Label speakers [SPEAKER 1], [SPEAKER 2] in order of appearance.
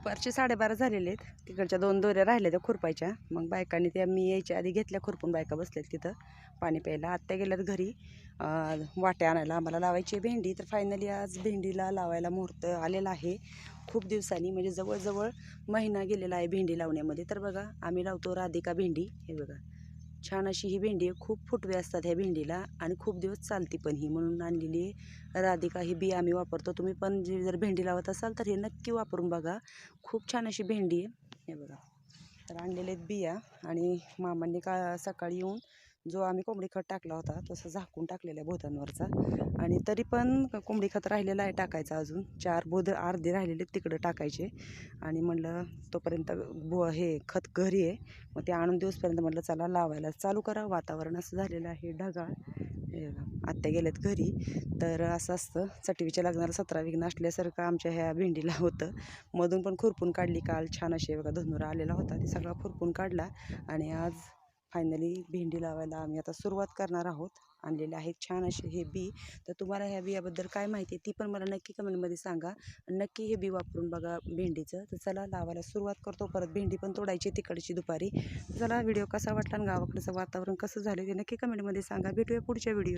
[SPEAKER 1] दुपारचे 12:30 झालेले आहेत. तिकडच्या 2 दोऱ्या राहिल्या त्या खुरपायच्या. मग बायकांनी त्या मी यायच्या आधी घेतल्या खुरपून. बायका बसल्यात तिथं पाणी प्यायला. आत्या गेल्यात घरी वाट्या आणायला. आम्हाला लावायची भेंडी. तर फायनली आज भेंडीला लावायला मुहूर्त आलेला आहे खूप दिवसांनी, म्हणजे जवळजवळ महिना गेलेला आहे भेंडी लावण्यामध्ये. तर बघा आम्ही लावतो राधिका भेंडी. हे बघा छान अशी ही भेंडी आहे. खूप फुटवे असतात ह्या भेंडीला आणि खूप दिवस चालती पण ही, म्हणून आणलेली राधिका ही बी आम्ही वापरतो. तुम्ही पण जर भेंडी लावत असाल तर हे नक्की वापरून बघा. खूप छान अशी भेंडी आहे. हे बघा तर आणलेले आहेत बिया. आणि मामांनी सकाळी येऊन जो आम्ही कोंबडी खत टाकला होता तसं झाकून टाकलेला आहे बोधांवरचा. आणि तरी पण कोंबडी खत राहिलेलं आहे टाकायचं. अजून 4 बोध अर्धे राहिलेले तिकडं टाकायचे. आणि म्हणलं तोपर्यंत हे खत घरी आहे, मग ते आणून दिवसपर्यंत म्हटलं चला लावायला चालू करा. वातावरण असं झालेलं आहे ढगाळ. आत्या गेल्यात घरी. तर असं असतं चटवीच्या लग्नाला 17 विघ्न असल्यासारखं आमच्या ह्या भेंडीला होतं. मधून पण खुरपून काढली काल. छान अशी बघा धनुरा आलेला होता, ते सगळा खुरपून काढला. आणि आज फायनली भेंडी लावायला आम्ही आता सुरुवात करणार आहोत. आणलेले आहेत छान असे हे बी. तर तुम्हाला ह्या बियाबद्दल काय माहिती आहे ती पण मला नक्की कमेंटमध्ये सांगा. नक्की हे बी वापरून बघा भेंडीचं. तर चला लावायला सुरुवात करतो. परत भेंडी पण तोडायची तिकडची दुपारी. चला व्हिडिओ कसा वाटला आणि गावाकडचं वातावरण कसं झालं ते नक्की कमेंटमध्ये सांगा. भेटूया पुढच्या व्हिडिओ.